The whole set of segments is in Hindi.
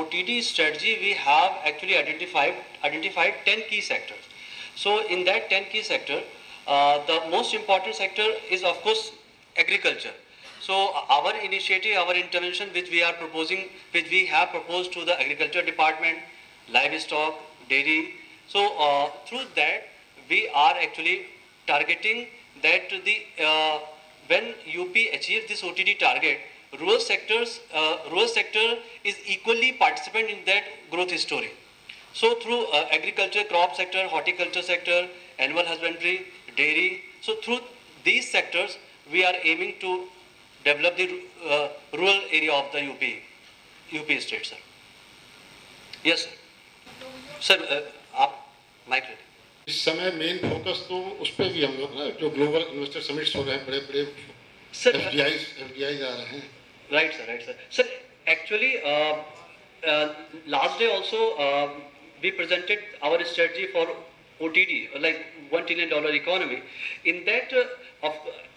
OTD strategy, we have actually identified 10 key sectors. So in that 10 key sector, the most important sector is of course agriculture. So our initiative, our intervention which we are proposing, which we have proposed to the agriculture department, livestock, dairy. So through that we are actually targeting that when UP achieves this OTD target, rural sector is equally participant in that growth story. So through agriculture, crop sector, horticulture sector, animal husbandry, dairy. So through these sectors, we are aiming to develop the rural area of the UP state, sir. Yes, sir. Sir, आप माइक ले। इस समय मेन फोकस तो उस पर भी हम लोग ना जो ग्लोबल इन्वेस्टर समिट्स हो रहे हैं, बड़े FDIs आ रहे हैं। Right, sir. Sir, actually, last day also we presented our strategy for OTD, like $1 trillion economy. In that,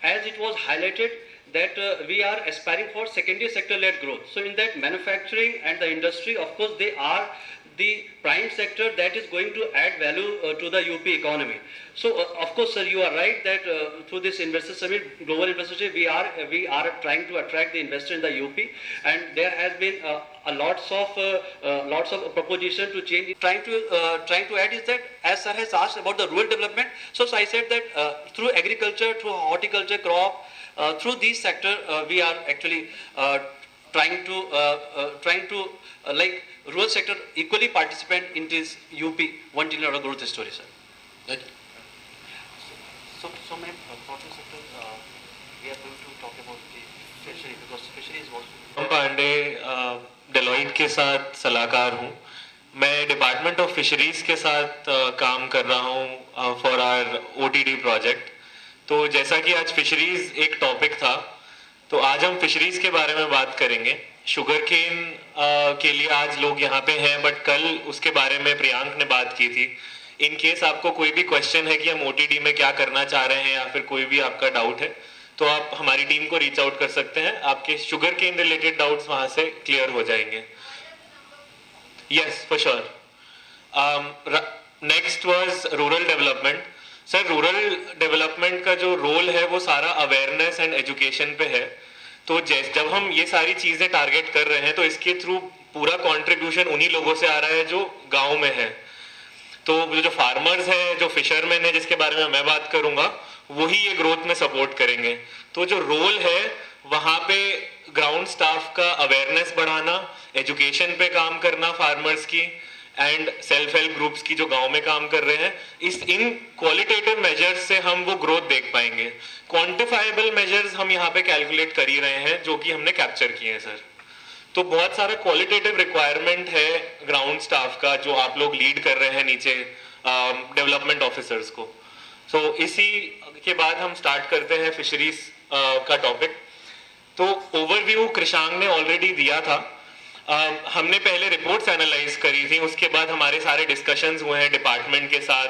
as it was highlighted, that we are aspiring for secondary sector-led growth. So in that, manufacturing and the industry, of course, they are the prime sector that is going to add value to the UP economy. So of course, sir, you are right that through this investor summit, global investor summit, we are trying to attract the investor in the UP, and there has been lots of proposition to change. Trying to add is that, as sir has asked about the rural development, so I said that through agriculture, through horticulture, crop, through these sector, we are actually trying to like rural sector equally participant in this UP $1 trillion growth story, sir. Thank you. So ma'am, for this sector, we are going to talk about the fishery, because fishery is also. Pandey Deloitte के साथ सलाहकार हूँ। मैं डिपार्टमेंट ऑफ फिशरीज के साथ काम कर रहा हूँ फॉर आवर OTD प्रोजेक्ट। तो जैसा कि आज फिशरीज एक टॉपिक था, तो आज हम फिशरीज के बारे में बात करेंगे। शुगर केन के लिए आज लोग यहाँ पे हैं, बट कल उसके बारे में प्रियांक ने बात की थी। इन केस आपको कोई भी क्वेश्चन है कि हम OTD में क्या करना चाह रहे हैं या फिर कोई भी आपका डाउट है, तो आप हमारी टीम को रीच आउट कर सकते हैं। आपके शुगर केन रिलेटेड डाउट्स वहां से क्लियर हो जाएंगे। Yes, for sure. Next was rural development. Sir, rural development का जो रोल है वो सारा अवेयरनेस एंड एजुकेशन पे है। तो जब हम ये सारी चीजें टारगेट कर रहे हैं, तो इसके थ्रू पूरा कंट्रीब्यूशन उन्हीं लोगों से आ रहा है जो गांव में है। तो जो फार्मर्स हैं, जो फिशरमैन है, जिसके बारे में मैं बात करूंगा, वही ये ग्रोथ में सपोर्ट करेंगे। तो जो रोल है वहां पे ग्राउंड स्टाफ का अवेयरनेस बढ़ाना, एजुकेशन पे काम करना फार्मर्स की, एंड सेल्फ हेल्प ग्रुप्स की जो गांव में काम कर रहे हैं, इन क्वालिटेटिव मेजर्स से हम वो ग्रोथ देख पाएंगे। क्वांटिफाइबल मेजर्स हम यहाँ पे कैलकुलेट कर ही रहे हैं, जो कि हमने कैप्चर किए हैं सर। तो बहुत सारा क्वालिटेटिव रिक्वायरमेंट है ग्राउंड स्टाफ का, जो आप लोग लीड कर रहे हैं नीचे डेवलपमेंट ऑफिसर्स को। सो इसी के बाद हम स्टार्ट करते हैं फिशरीज का टॉपिक। तो ओवरव्यू कृषांग ने ऑलरेडी दिया था। हमने पहले रिपोर्ट्स एनालाइज करी थी, उसके बाद हमारे सारे डिस्कशंस हुए हैं डिपार्टमेंट के साथ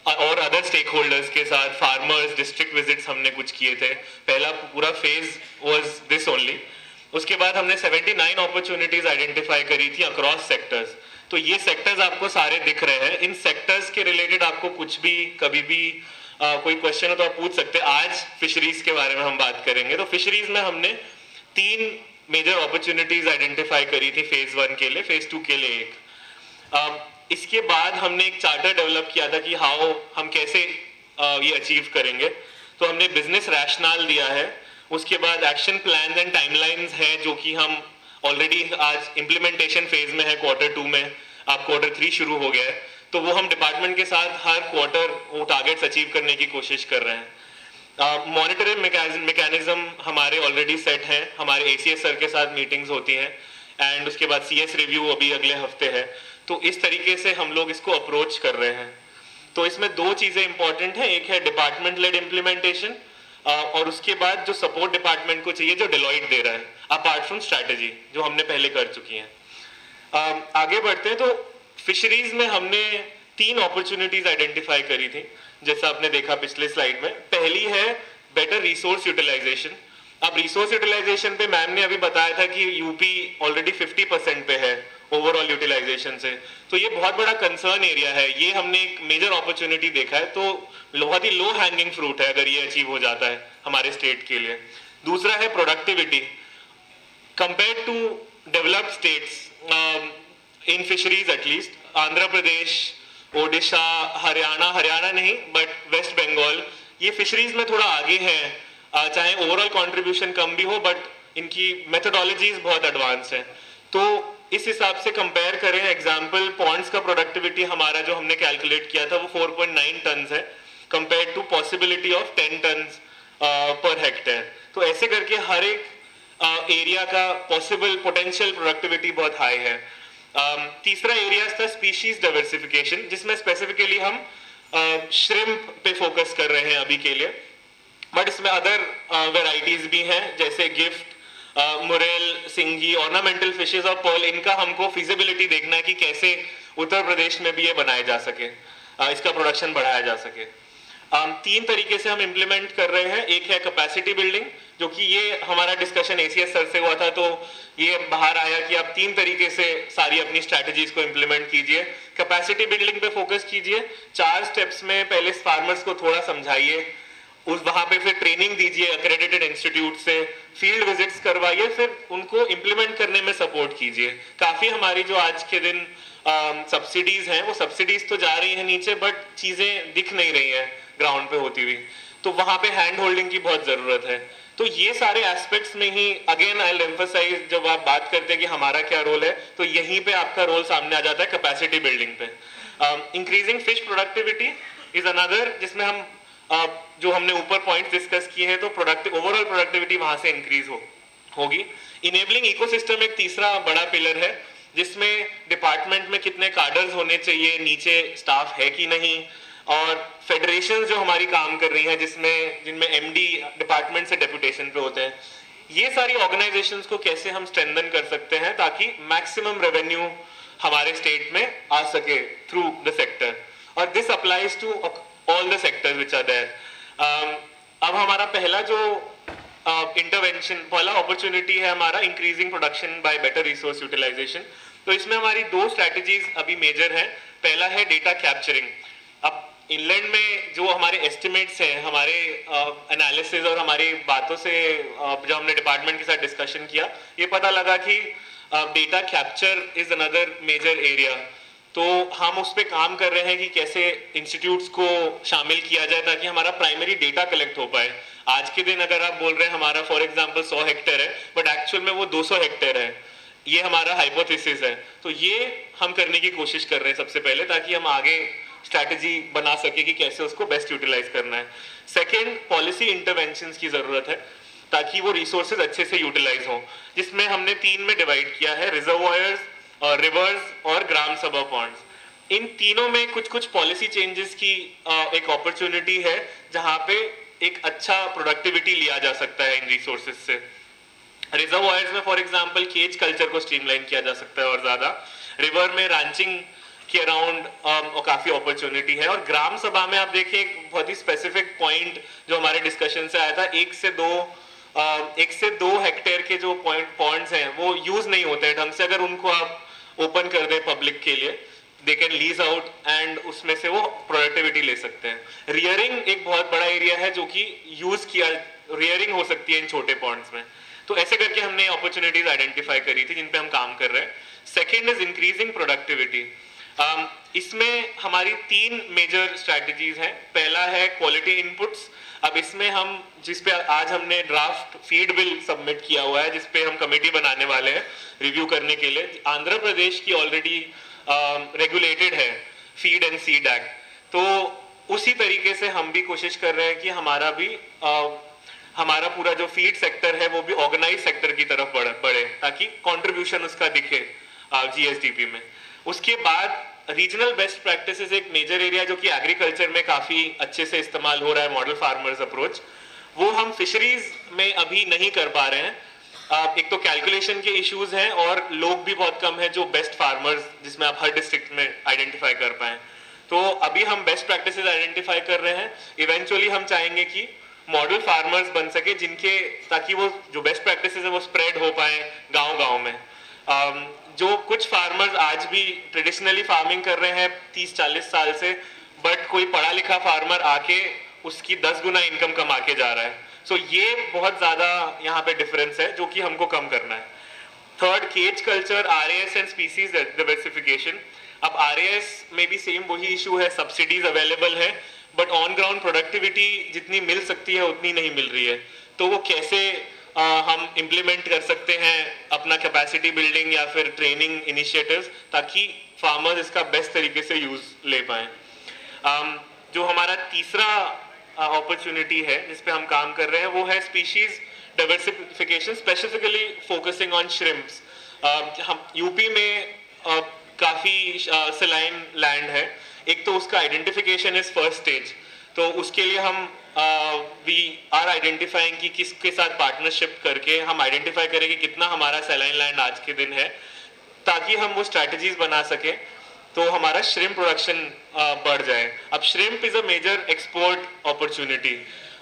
और अदर स्टेक होल्डर्स के साथ। फार्मर्स डिस्ट्रिक्ट विजिट्स हमने कुछ किए थे। पहला पूरा फेज वाज दिस ओनली। उसके बाद हमने 79 अपॉर्चुनिटीज आइडेंटिफाई करी थी अक्रॉस सेक्टर्स। तो ये सेक्टर्स आपको सारे दिख रहे हैं। इन सेक्टर्स के रिलेटेड आपको कुछ भी कभी भी कोई क्वेश्चन हो तो आप पूछ सकते हैं। आज फिशरीज के बारे में हम बात करेंगे। तो फिशरीज में हमने 3 मेजर अपॉर्चुनिटीज आइडेंटिफाई करी थी फेज 1 के लिए, फेज 2 के लिए एक। इसके बाद हमने एक चार्टर डेवलप किया था कि हाउ हम कैसे ये अचीव करेंगे। तो हमने बिजनेस रैशनल दिया है। उसके बाद एक्शन प्लान एंड टाइमलाइंस हैं, जो कि हम ऑलरेडी आज इम्प्लीमेंटेशन फेज में है। Q2 में, अब Q3 शुरू हो गया है, तो वो हम डिपार्टमेंट के साथ हर क्वार्टर वो टारगेट्स अचीव करने की कोशिश कर रहे हैं। मॉनिटरिंग मैकेनिज्म हमारे ऑलरेडी सेट हैं। हमारे ACS सर के साथ मीटिंग्स होती हैं, एंड उसके बाद CS रिव्यू अभी अगले हफ्ते है। तो इस तरीके से हम लोग इसको अप्रोच कर रहे हैं। तो इसमें 2 चीजें इंपॉर्टेंट हैं। एक है डिपार्टमेंट लेड इम्प्लीमेंटेशन, और उसके बाद जो सपोर्ट डिपार्टमेंट को चाहिए, जो डेलॉइट दे रहा है, अपार्ट फ्रॉम स्ट्रैटेजी जो हमने पहले कर चुकी हैं। आगे बढ़ते हैं। तो फिशरीज में हमने 3 अपॉर्चुनिटीज आइडेंटिफाई करी थी, जैसा आपने देखा पिछले स्लाइड में। पहली है बेटर रिसोर्स यूटिलाइजेशन। अब रिसोर्स यूटिलाइजेशन पे मैम ने अभी बताया था कि यूपी ऑलरेडी 50% पे है ओवरऑल यूटिलाइजेशन से, तो ये बहुत बड़ा कंसर्न एरिया है, ये हमने एक मेजर अपॉर्चुनिटी देखा है, तो बहुत ही लो हैंगिंग फ्रूट है अगर ये अचीव हो जाता है हमारे स्टेट के लिए। दूसरा है productivity. Compare to developed states in fisheries at least, Andhra Pradesh, Odisha, Haryana नहीं बट वेस्ट बंगाल, ये फिशरीज में थोड़ा आगे हैं, चाहे ओवरऑल कंट्रीब्यूशन कम भी हो बट इनकी मेथोडोलॉजीज बहुत एडवांस है। तो इस हिसाब से कंपेयर करें, एग्जांपल पॉन्ड्स का प्रोडक्टिविटी हमारा जो हमने कैलकुलेट किया था वो 4.9 टन है compare to possibility of 10 ton पर हेक्टेयर। तो ऐसे करके हर एक एरिया का पॉसिबल पोटेंशियल प्रोडक्टिविटी बहुत हाई है। तीसरा एरिया था स्पीशीज डाइवर्सिफिकेशन, जिसमें स्पेसिफिकली हम श्रिम्प पे फोकस कर रहे हैं अभी के लिए, बट इसमें अदर वेराइटीज भी हैं जैसे गिफ्ट, मुरेल, सिंगी, ऑर्नामेंटल फिशेस और पर्ल। इनका हमको फिजिबिलिटी देखना है कि कैसे उत्तर प्रदेश में भी ये बनाए जा सके, इसका प्रोडक्शन बढ़ाया जा सके। 3 तरीके से हम इम्प्लीमेंट कर रहे हैं। एक है कैपेसिटी बिल्डिंग, जो कि ये हमारा डिस्कशन एसीएस सर से हुआ था, तो ये बाहर आया कि आप 3 तरीके से सारी अपनी स्ट्रैटेजीज को इम्प्लीमेंट कीजिए। कैपेसिटी बिल्डिंग पे फोकस कीजिए, 4 स्टेप्स में पहले फार्मर्स को थोड़ा समझाइए, उस वहां पे फिर ट्रेनिंग दीजिए अक्रेडिटेड इंस्टीट्यूट से, फील्ड विजिट्स करवाइए, फिर उनको इम्प्लीमेंट करने में सपोर्ट कीजिए। काफी हमारी जो आज के दिन सब्सिडीज हैं, वो सब्सिडीज तो जा रही हैं नीचे बट चीजें दिख नहीं रही हैं ग्राउंड पे होती हुई, तो वहां पे हैंड होल्डिंग की बहुत जरूरत है। तो ये सारे एस्पेक्ट्स में ही अगेन आई विल एम्फसाइज, जब आप बात करते हैं कि हमारा क्या रोल है, तो यहीं पे आपका रोल सामने आ जाता है कैपेसिटी बिल्डिंग पे। Increasing fish productivity is another, जिसमें हम जो हमने ऊपर पॉइंट्स डिस्कस किए हैं, तो ओवरऑल प्रोडक्टिविटी वहां से इंक्रीज होगी। इनेबलिंग इकोसिस्टम एक तीसरा बड़ा पिलर है, जिसमें डिपार्टमेंट में कितने कार्डर्स होने चाहिए, नीचे स्टाफ है कि नहीं, और फेडरेशन जो हमारी काम कर रही हैं जिनमें एमडी डिपार्टमेंट से डेपुटेशन पे होते हैं, ये सारी ऑर्गेनाइजेशंस को कैसे हम स्ट्रेंथन कर सकते हैं ताकि मैक्सिमम रेवेन्यू हमारे स्टेट में आ सके थ्रू द सेक्टर, और this applies to all the sectors which are there. अब हमारा पहला जो इंटरवेंशन, पहला अपॉर्चुनिटी है हमारा increasing production by better resource utilisation. तो इसमें हमारी 2 स्ट्रैटेजीज अभी मेजर हैं। पहला है डेटा कैप्चरिंग। अब इनलैंड में जो हमारे एस्टिमेट्स हैं, हमारे एनालिसिस और हमारी बातों से जब हमने डिपार्टमेंट के साथ डिस्कशन किया, ये पता लगा कि data capture is another major area. तो हम उस पर काम कर रहे हैं कि कैसे इंस्टीट्यूट्स को शामिल किया जाए ताकि हमारा प्राइमरी डेटा कलेक्ट हो पाए। आज के दिन अगर आप बोल रहे हैं हमारा फॉर एग्जांपल 100 हेक्टेयर है, बट एक्चुअल में वो 200 हेक्टेयर है, ये हमारा हाइपोथेसिस है। तो ये हम करने की कोशिश कर रहे हैं सबसे पहले, ताकि हम आगे स्ट्रैटेजी बना सके कि कैसे उसको बेस्ट यूटिलाइज करना है। सेकेंड, पॉलिसी इंटरवेंशंस की जरूरत है ताकि वो रिसोर्सेज अच्छे से यूटिलाइज हो, जिसमें हमने 3 में डिवाइड किया है, रिजर्वॉयर्स और रिवर्स और ग्राम सभा पॉन्ड्स। इन तीनों में कुछ पॉलिसी चेंजेस की एक अपॉर्चुनिटी है जहां पे एक अच्छा प्रोडक्टिविटी लिया जा सकता है इन रिसोर्सेज से। रिजर्वॉयर्स में फॉर एग्जांपल केज कल्चर को स्ट्रीमलाइन किया जा सकता है और ज्यादा, रिवर में रैंचिंग के अराउंड काफी अपॉर्चुनिटी है, और ग्राम सभा में आप देखिए एक बहुत ही स्पेसिफिक पॉइंट जो हमारे डिस्कशन से आया था, 1 से 2 हेक्टेयर के जो पॉइंट्स हैं वो यूज नहीं होते हैं ढंग से। अगर उनको आप ओपन कर दे पब्लिक के लिए, they can lease out and उसमें से वो प्रोडक्टिविटी ले सकते हैं। रियरिंग एक बहुत बड़ा एरिया है जो कि यूज किया, रियरिंग हो सकती है इन छोटे पॉन्ड्स में। तो ऐसे करके हमने अपॉर्चुनिटीज आइडेंटिफाई करी थी जिन पे हम काम कर रहे हैं। Second is increasing productivity. इसमें हमारी 3 मेजर स्ट्रैटेजीज हैं। पहला है क्वालिटी इनपुट्स। अब इसमें हम जिसपे आज हमने ड्राफ्ट फीड बिल सबमिट किया हुआ है, जिसपे हम कमेटी बनाने वाले हैं रिव्यू करने के लिए। आंध्र प्रदेश की ऑलरेडी रेगुलेटेड है फीड एंड सीड एक्ट, तो उसी तरीके से हम भी कोशिश कर रहे हैं कि हमारा पूरा जो फीड सेक्टर है वो भी ऑर्गेनाइज सेक्टर की तरफ बढ़े ताकि कंट्रीब्यूशन उसका दिखे जीएसडीपी में। उसके बाद रीजनल बेस्ट प्रैक्टिसेस एक मेजर एरिया जो कि एग्रीकल्चर में काफी अच्छे से इस्तेमाल हो रहा है, मॉडल फार्मर्स अप्रोच, वो हम फिशरीज में अभी नहीं कर पा रहे हैं। एक तो कैलकुलेशन के इश्यूज हैं और लोग भी बहुत कम है जो बेस्ट फार्मर्स जिसमें आप हर डिस्ट्रिक्ट में आइडेंटिफाई कर पाए। तो अभी हम बेस्ट प्रैक्टिसेस आइडेंटिफाई कर रहे हैं। इवेंचुअली हम चाहेंगे कि मॉडल फार्मर्स बन सके जिनके, ताकि वो जो बेस्ट प्रैक्टिसेस है वो स्प्रेड हो पाए गांव-गांव में। जो कुछ फार्मर्स आज भी ट्रेडिशनली फार्मिंग कर रहे हैं 30-40 साल से, बट कोई पढ़ा लिखा फार्मर आके उसकी 10 गुना इनकम कमा के जा रहा है। सो ये बहुत ज्यादा यहाँ पे डिफरेंस है जो कि हमको कम करना है। Third, cage culture, RAS and species diversification. अब RAS में भी सेम वही इशू है, सब्सिडीज अवेलेबल है बट ऑन ग्राउंड प्रोडक्टिविटी जितनी मिल सकती है उतनी नहीं मिल रही है। तो वो कैसे हम इम्प्लीमेंट कर सकते हैं अपना कैपेसिटी बिल्डिंग या फिर ट्रेनिंग इनिशिएटिव्स, ताकि फार्मर्स इसका बेस्ट तरीके से यूज ले पाए। जो हमारा तीसरा अपॉर्चुनिटी है जिस पे हम काम कर रहे हैं वो है species diversification, specifically focusing on shrimps. हम यूपी में काफी सलाइन लैंड है, एक तो उसका आइडेंटिफिकेशन इज फर्स्ट स्टेज, तो उसके लिए हम वी आर आइडेंटिफाइंग कि किसके साथ पार्टनरशिप करके हम आइडेंटिफाई करें कि कितना हमारा सलाइन लैंड आज के दिन है, ताकि हम वो स्ट्रैटेजीज बना सके तो हमारा श्रिम्प प्रोडक्शन बढ़ जाए। अब shrimp is a major export opportunity.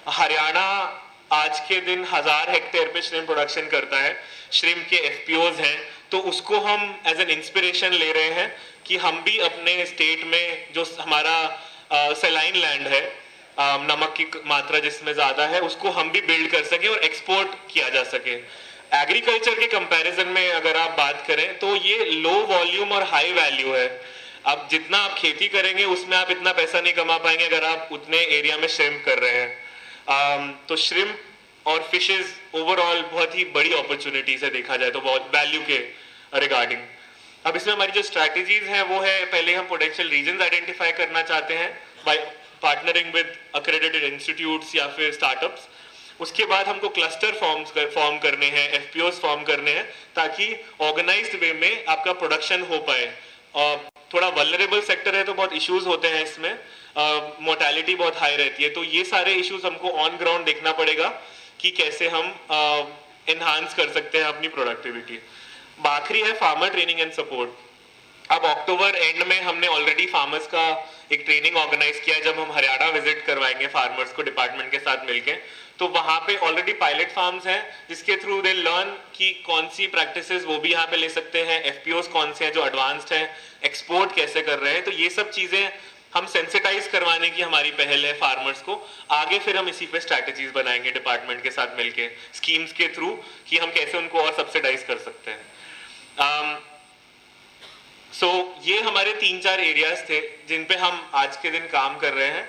Haryana आज के दिन 1000 हेक्टेयर पे श्रिम्प प्रोडक्शन करता है, श्रिम्प के FPOs हैं, तो उसको हम एज एन इंस्पिरेशन ले रहे हैं कि हम भी अपने स्टेट में जो हमारा सलाइन लैंड है, नमक की मात्रा जिसमें ज्यादा है, उसको हम भी बिल्ड कर सके और एक्सपोर्ट किया जा सके। एग्रीकल्चर के कंपैरिजन में अगर आप बात करें तो ये लो वॉल्यूम और हाई वैल्यू है। अब जितना आप खेती करेंगे उसमें आप इतना पैसा नहीं कमा पाएंगे अगर आप उतने एरिया में श्रिम्प कर रहे हैं। तो श्रिम्प और फिशेस ओवरऑल बहुत ही बड़ी अपॉर्चुनिटीज है देखा जाए तो, बहुत वैल्यू के रिगार्डिंग। अब इसमें हमारी जो स्ट्रैटेजीज हैं वो है, पहले हम पोटेंशियल रीजन आइडेंटिफाई करना चाहते हैं by partnering with accredited institutes या फिर स्टार्टअप्स। उसके बाद हमको क्लस्टर फॉर्म करने हैं, FPOs फॉर्म करने हैं, ताकि ऑर्गेनाइज्ड वे में आपका प्रोडक्शन हो पाए। और थोड़ा वल्नरेबल सेक्टर है तो बहुत इश्यूज होते हैं इसमें, मोर्टेलिटी बहुत हाई रहती है, तो ये सारे इश्यूज हमको ऑन ग्राउंड देखना पड़ेगा कि कैसे हम एनहांस कर सकते हैं अपनी प्रोडक्टिविटी। आखिरी है फार्मर ट्रेनिंग एंड सपोर्ट। अब अक्टूबर एंड में हमने ऑलरेडी फार्मर्स का एक ट्रेनिंग ऑर्गेनाइज किया, जब हम हरियाणा विजिट करवाएंगे फार्मर्स को डिपार्टमेंट के साथ मिलके, तो वहां पे ऑलरेडी पायलट फार्म्स हैं जिसके थ्रू दे लर्न कि कौन सी प्रैक्टिसेस वो भी यहाँ पे ले सकते हैं, FPOs कौन से हैं जो एडवांस्ड हैं, एक्सपोर्ट कैसे कर रहे हैं। तो ये सब चीजें हम सेंसिटाइज करवाने की हमारी पहल है फार्मर्स को। आगे फिर हम इसी पे स्ट्रैटेजीज बनाएंगे डिपार्टमेंट के साथ मिलके, स्कीम्स के थ्रू, कि हम कैसे उनको और सब्सिडाइज कर सकते हैं। ये हमारे 3-4 एरियाज थे जिन पे हम आज के दिन काम कर रहे हैं।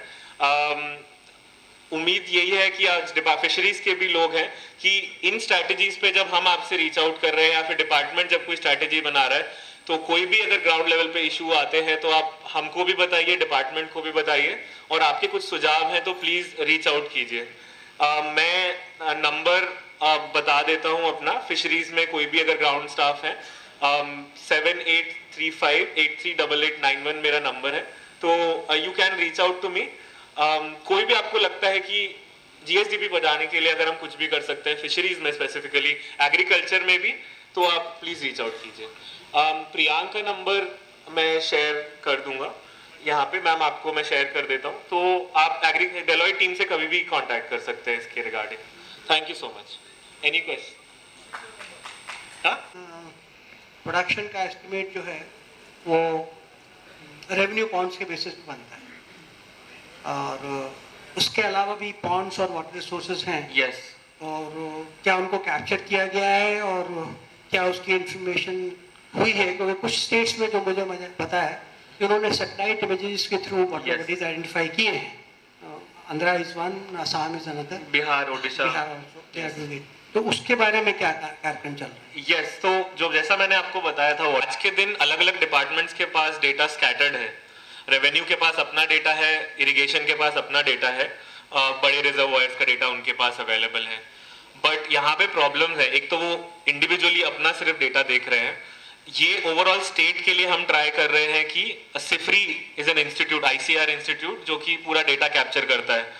उम्मीद यही है कि आज फिशरीज के भी लोग हैं कि इन स्ट्रैटेजीज पे जब हम आपसे रीच आउट कर रहे हैं या फिर डिपार्टमेंट जब कोई स्ट्रैटेजी बना रहा है, तो कोई भी अगर ग्राउंड लेवल पे इशू आते हैं तो आप हमको भी बताइए, डिपार्टमेंट को भी बताइए, और आपके कुछ सुझाव हैं तो प्लीज रीच आउट कीजिए। मैं नंबर बता देता हूं अपना, फिशरीज में कोई भी अगर ग्राउंड स्टाफ है, 7835838891 मेरा नंबर है, तो you can reach out to me. कोई भी आपको लगता है कि GSDP बढ़ाने के लिए अगर हम कुछ भी कर सकते हैं फिशरीज में, स्पेसिफिकली एग्रीकल्चर में भी, तो आप प्लीज रीच आउट कीजिए। प्रियांक का नंबर मैं शेयर कर दूंगा यहाँ पे, मैम आपको मैं शेयर कर देता हूँ, तो आप डेलॉयट टीम से कभी भी कांटेक्ट कर सकते हैं इसके regarding. Thank you so much. Any question? Production का एस्टिमेट जो है वो रेवेन्यू पॉन्ड्स के बेसिस पे बनता है, और उसके अलावा भी पॉन्ड्स और वाटर रिसोर्सेज हैं। यस। और क्या उनको कैप्चर किया गया है और क्या उसकी इंफॉर्मेशन हुई है? क्योंकि कुछ स्टेट्स में जो मुझे पता है कि उन्होंने सैटेलाइट इमेजेस के थ्रू वाटर आइडेंटिफाई किए हैं। Andhra is one, Assam is another, Bihar, Odisha, Bihar also they are doing it. तो उसके बारे में क्या कार्यक्रम चल रहा है? यस, तो जो जैसा मैंने आपको बताया था, आज के दिन अलग अलग डिपार्टमेंट्स के पास डेटा स्कैटर्ड है। रेवेन्यू के पास अपना डेटा है, इरिगेशन के पास अपना डेटा है, बड़े रिजर्वॉयर्स का डेटा उनके पास अवेलेबल है। बट यहाँ पे प्रॉब्लम है, एक तो वो इंडिविजुअली अपना सिर्फ डेटा देख रहे हैं। ये ओवरऑल स्टेट के लिए हम ट्राई कर रहे हैं कि CIFRI is an institute, ICR institute, जो कि पूरा डेटा कैप्चर करता है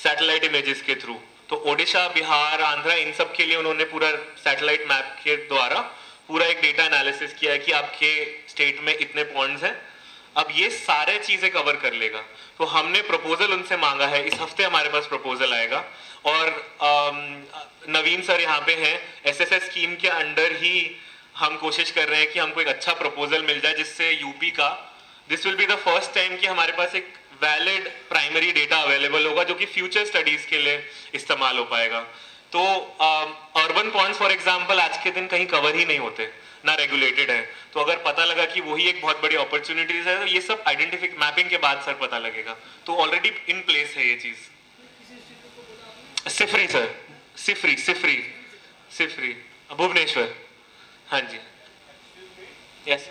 सैटेलाइट इमेजेस के थ्रू। तो ओडिशा, बिहार, आंध्रा, इन सब के लिए उन्होंने पूरा सैटेलाइट मैप के द्वारा पूरा एक डेटा एनालिसिस किया है कि आपके स्टेट में इतने पॉन्ड्स हैं, अब ये सारे चीजें कवर कर लेगा। तो हमने प्रपोजल उनसे मांगा है, इस हफ्ते हमारे पास प्रपोजल आएगा। और नवीन सर यहाँ पे हैं, एसएसएस स्कीम के अंडर ही हम कोशिश कर रहे हैं कि हमको एक अच्छा प्रपोजल मिल जाए जिससे यूपी का, this will be the first time कि हमारे पास एक वैलिड प्राइमरी डेटा अवेलेबल होगा जो कि फ्यूचर स्टडीज के लिए इस्तेमाल हो पाएगा। तो अर्बन पॉन्ड्स फॉर एग्जांपल आज के दिन कहीं कवर ही नहीं होते, ना रेगुलेटेड है। तो अगर पता लगा कि वही एक बहुत बड़ी अपॉर्चुनिटीज है, तो ये सब आइडेंटिफिक मैपिंग के बाद सर पता लगेगा। तो ऑलरेडी इन प्लेस है ये चीज। सिफरी सर, सिफरी सिफरी सिफरी भुवनेश्वर। हाँ जी, यस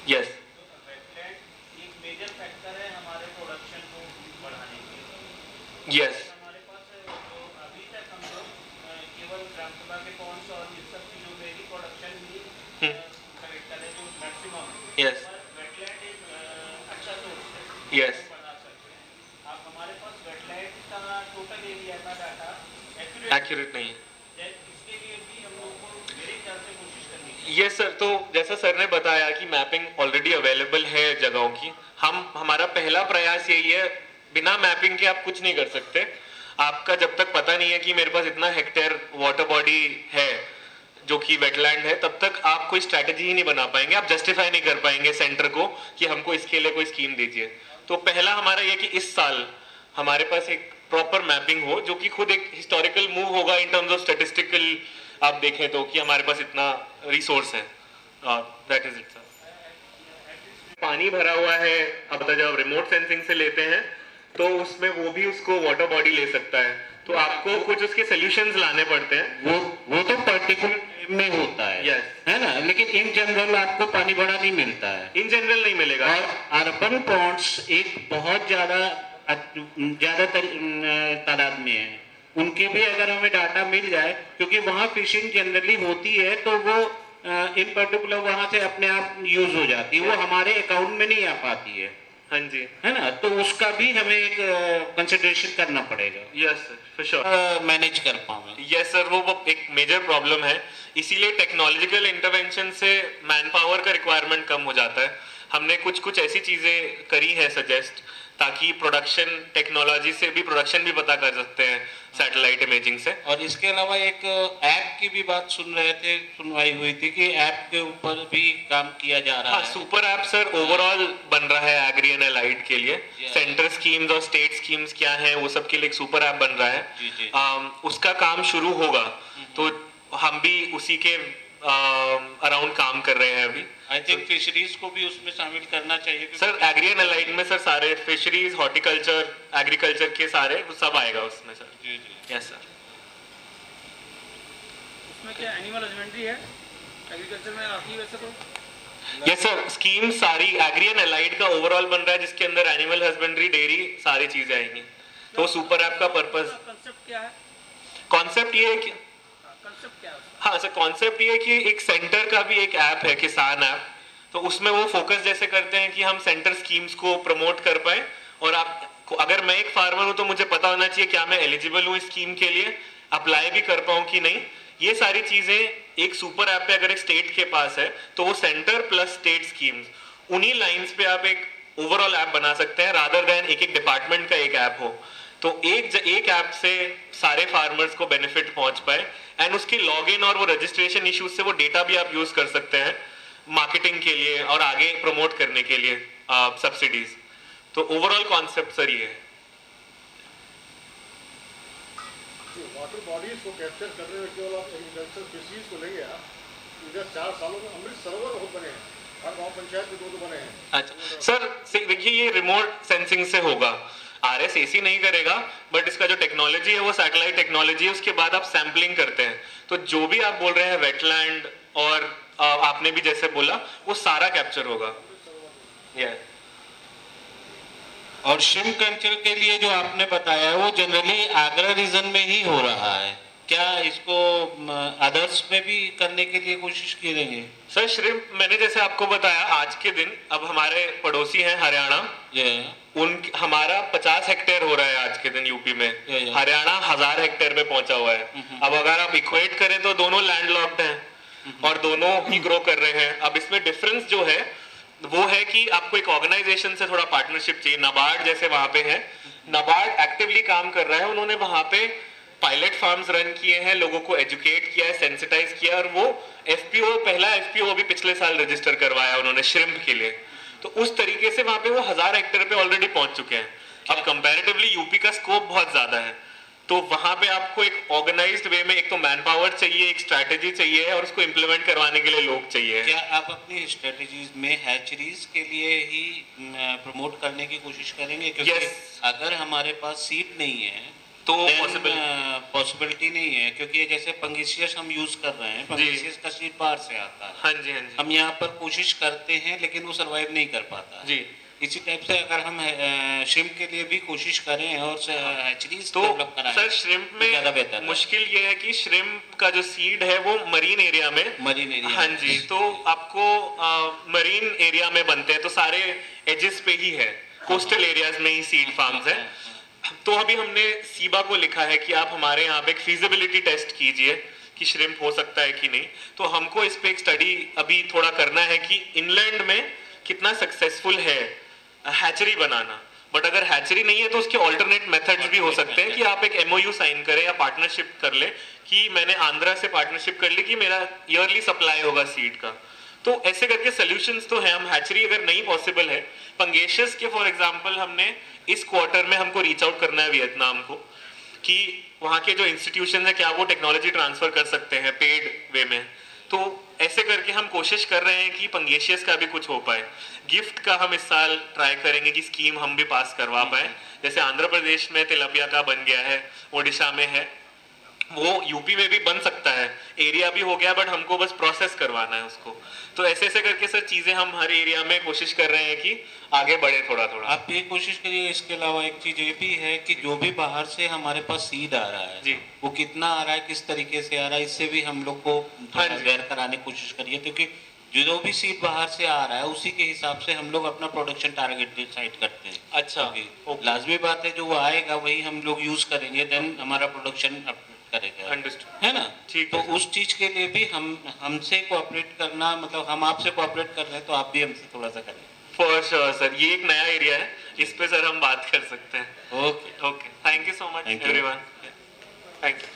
यस। यस हमारे पास जो अभी तक हम लोग केवल ग्रामसभा के पॉइंट्स और इस सब की जो डेयरी प्रोडक्शन ही कलेक्ट करें जो मैक्सिमम यस वेटलैंड एक अच्छा सोर्स है। यस बना सकते हैं आप। हमारे पास वेटलैंड का टोटल एरिया का डाटा एक्यूरेट नहीं है, इसके लिए भी हम लोगों को मेरे ख्याल से कोशिश करनी चाहिए। Yes sir. तो जैसा सर ने बताया कि मैपिंग ऑलरेडी अवेलेबल है जगहों की, हमारा पहला प्रयास यही है, बिना मैपिंग के आप कुछ नहीं कर सकते। आपका जब तक पता नहीं है कि मेरे पास इतना हेक्टेयर वाटर बॉडी है जो कि वेटलैंड है, तब तक आप कोई स्ट्रैटेजी ही नहीं बना पाएंगे, आप जस्टिफाई नहीं कर पाएंगे सेंटर को कि हमको इसके लिए कोई स्कीम दीजिए। तो पहला हमारा ये कि इस साल हमारे पास एक प्रॉपर मैपिंग हो जो कि खुद एक हिस्टोरिकल मूव होगा इन टर्म्स ऑफ स्टैटिस्टिकल, आप देखें तो कि हमारे पास इतना रिसोर्स है। That is it sir. पानी भरा हुआ है, अब जब रिमोट सेंसिंग से लेते हैं तो उसमें वो भी उसको वाटर बॉडी ले सकता है, तो आपको कुछ उसके सॉल्यूशंस लाने पड़ते हैं। वो तो पर्टिकुलर में होता है, Yes. है ना, लेकिन इन जनरल आपको पानी बड़ा नहीं मिलता है। इन जनरल नहीं मिलेगा। और अर्बन पॉन्ड्स एक बहुत ज्यादा तादाद में है, उनके भी अगर हमें डाटा मिल जाए, क्योंकि वहाँ फिशिंग जनरली होती है तो वो इन पर्टिकुलर वहाँ से अपने आप यूज हो जाती है, वो हमारे अकाउंट में नहीं आ पाती है। हाँ जी, है ना, तो उसका भी हमें एक कंसिडरेशन करना पड़ेगा। Yes sir, for sure manage कर पाऊंगा। यस सर, वो एक मेजर प्रॉब्लम है। इसीलिए टेक्नोलॉजिकल इंटरवेंशन से मैन पावर का रिक्वायरमेंट कम हो जाता है। हमने कुछ ऐसी चीजें करी है सजेस्ट, ताकि प्रोडक्शन टेक्नोलॉजी से भी प्रोडक्शन भी पता कर सकते हैं सैटेलाइट इमेजिंग से। और इसके अलावा एक ऐप की भी बात सुनवाई हुई थी कि ऐप के ऊपर भी काम किया जा रहा है। सुपर ऐप सर ओवरऑल बन रहा है एग्री एंड एलाइड के लिए। सेंटर स्कीम्स और स्टेट स्कीम्स क्या हैं वो सब के लिए एक सुपर ऐप बन रहा है। जी। उसका काम शुरू होगा, तो हम भी उसी के अराउंड काम कर रहे हैं अभी। आई थिंक फिशरीज को भी उसमें शामिल करना चाहिए सर। एग्री एंड एलाइड में सर सारे फिशरीज, हॉर्टिकल्चर, एग्रीकल्चर के सारे सब आएगा उसमें सर। जी। Yes sir. उसमें क्या एनिमल हस्बेंड्री है एग्रीकल्चर में आती है वैसे तो? यस सर, स्कीम सारी एग्री एंड एलाइड का ओवरऑल बन रहा है, जिसके अंदर एनिमल हस्बेंड्री, डेयरी सारी चीजें आएंगी। तो सुपर ऐप का पर्पस, कंसेप्ट क्या है? कॉन्सेप्ट ये है कि कंसेप्ट क्या है? हाँ सर, कॉन्सेप्ट ये है कि एक सेंटर का भी एक ऐप है, किसान ऐप। तो उसमें वो फोकस जैसे करते हैं कि हम सेंटर स्कीम्स को प्रमोट कर पाए, और आप अगर मैं एक फार्मर हूं तो मुझे पता होना चाहिए क्या मैं एलिजिबल हूँ इस स्कीम के लिए, अप्लाई भी कर पाऊँ कि नहीं। ये सारी चीजें एक सुपर ऐप पे अगर एक स्टेट के पास है तो वो सेंटर प्लस स्टेट स्कीम्स, उन्हीं लाइंस पे आप एक ओवरऑल ऐप बना सकते हैं, रादर देन एक डिपार्टमेंट का एक ऐप हो। तो एक ऐप से सारे फार्मर्स को बेनिफिट पहुंच पाए, एंड उसके लॉगिन और वो रजिस्ट्रेशन इश्यूज से वो डेटा भी आप यूज कर सकते हैं मार्केटिंग के लिए और आगे प्रमोट करने के लिए सब्सिडीज। तो ओवरऑल कॉन्सेप्ट सर ये है। वाटर बॉडीज को कैप्चर करने में केवल आप एग्रीकल्चर फिशरीज को लेंगे आप, इधर 4 सालों में अमृत सरोवर बहुत बने हैं, हर गांव पंचायत में 2 बने हैं। अच्छा सर, देखिए ये रिमोट सेंसिंग से होगा, RSAC नहीं करेगा, बट इसका जो टेक्नोलॉजी है वो सैटेलाइट टेक्नोलॉजी है। उसके बाद आप सैंपलिंग करते हैं, तो जो भी आप बोल रहे हैं वेटलैंड और आपने भी जैसे बोला वो सारा कैप्चर होगा। और श्रिम्प कल्चर के लिए जो आपने बताया है वो जनरली आगरा रीजन में ही हो रहा है, क्या इसको अदर्स में भी करने के लिए कोशिश करेंगे? सर श्रिम्प मैंने जैसे आपको बताया, आज के दिन अब हमारे पड़ोसी हैं हरियाणा, हमारा 50 हेक्टेयर हो रहा है आज के दिन यूपी में, हरियाणा 1000 हेक्टेयर पे पहुंचा हुआ है। अब अगर आप इक्वेट करें तो दोनों लैंडलॉक्ड हैं, और दोनों ही ग्रो कर रहे हैं। अब इसमें डिफरेंस जो है वो है कि आपको एक ऑर्गेनाइजेशन से थोड़ा पार्टनरशिप चाहिए। नाबार्ड जैसे वहां पे है, नाबार्ड एक्टिवली काम कर रहा है, उन्होंने वहां पे पायलट फार्म्स रन किए हैं, लोगों को एजुकेट किया है, सेंसिटाइज किया, और वो एफपीओ, पहला एफपीओ भी पिछले साल रजिस्टर करवाया उन्होंने श्रिम्प के लिए। तो उस तरीके से वहां पे वो 1000 हेक्टेयर पे ऑलरेडी पहुंच चुके हैं। अब कंपैरेटिवली यूपी का स्कोप बहुत ज्यादा है, तो वहां पे आपको एक ऑर्गेनाइज्ड वे में एक तो मैन पावर चाहिए, एक स्ट्रैटेजी चाहिए, और उसको इम्प्लीमेंट करवाने के लिए लोग चाहिए। क्या आप अपनी स्ट्रेटजीज में हैचरीज के लिए ही प्रमोट करने की कोशिश करेंगे? क्योंकि Yes. अगर हमारे पास सीड नहीं है तो पॉसिबिलिटी नहीं है, क्योंकि जैसे पंगेसियस हम यूज कर रहे हैं, पंगेसियस का सीड बाहर से आता है। हाँ जी, हाँ जी। हम यहाँ पर कोशिश करते हैं लेकिन वो सरवाइव नहीं कर पाता है। जी। इसी टाइप से अगर हम श्रिम्प के लिए भी कोशिश करें और हैचरीज तो डेवलप कराएं सर श्रिम्प तो ज्यादा बेहतर में है। मुश्किल ये है कि श्रिम्प का जो सीड है वो मरीन एरिया में, मरीन एरिया, हाँ जी, तो आपको मरीन एरिया में बनते हैं, तो सारे एजेस पे ही है, कोस्टल एरियाज में ही सीड फार्म्स है। तो अभी हमने सीबा को लिखा है कि आप हमारे यहाँ पे एक फीजिबिलिटी टेस्ट कीजिए कि श्रिम्प हो सकता है कि नहीं। तो हमको इस पे एक स्टडी अभी थोड़ा करना है कि इनलैंड में कितना सक्सेसफुल है हैचरी बनाना। बट अगर हैचरी नहीं है तो उसके ऑल्टरनेट मेथड्स भी हो सकते हैं कि आप एक एमओयू साइन करें या पार्टनरशिप कर ले, कि मैंने आंध्रा से पार्टनरशिप कर ली कि मेरा ईयरली सप्लाई होगा सीड का। तो ऐसे करके सॉल्यूशंस तो हैं। हम हैचरी अगर नहीं पॉसिबल है, पंगेशियस के फॉर एग्जांपल हमने इस क्वार्टर में हमको रीच आउट करना है वियतनाम को, कि वहाँ के जो इंस्टीट्यूशन है क्या वो टेक्नोलॉजी ट्रांसफर कर सकते हैं पेड वे में। तो ऐसे करके हम कोशिश कर रहे हैं कि पंगेशियस का भी कुछ हो पाए। गिफ्ट का हम इस साल ट्राई करेंगे कि स्कीम हम भी पास करवा पाए, जैसे आंध्र प्रदेश में तिलपिया का बन गया है, ओडिशा में है, वो यूपी में भी बन सकता है, एरिया भी हो गया, बट हमको बस प्रोसेस करवाना है उसको। तो ऐसे ऐसे करके सर चीजें हम हर एरिया में कोशिश कर रहे हैं कि आगे बढ़े थोड़ा थोड़ा। आप ये कोशिश करिए। इसके अलावा एक चीज ये भी है कि जो भी बाहर से हमारे पास सीड आ रहा है जी, वो कितना आ रहा है, किस तरीके से आ रहा है, इससे भी हम लोग को हाँ जी। अवेयर कराने की कोशिश करिए, क्योंकि जो भी सीड बाहर से आ रहा है उसी के हिसाब से हम लोग अपना प्रोडक्शन टारगेट डिसाइड करते हैं। अच्छा, क्योंकि लाजमी बात है जो वो आएगा वही हम लोग यूज करेंगे, देन हमारा प्रोडक्शन करेगा, अंडरस्टूड, है ना? ठीक तो है। उस चीज के लिए भी हमसे कोऑपरेट करना, मतलब हम आपसे कोऑपरेट कर रहे हैं तो आप भी हमसे थोड़ा सा करें। फॉर श्योर सर, ये एक नया एरिया है, इस पे सर हम बात कर सकते हैं। Okay, okay, thank you so much Thank you. Everyone, thank you.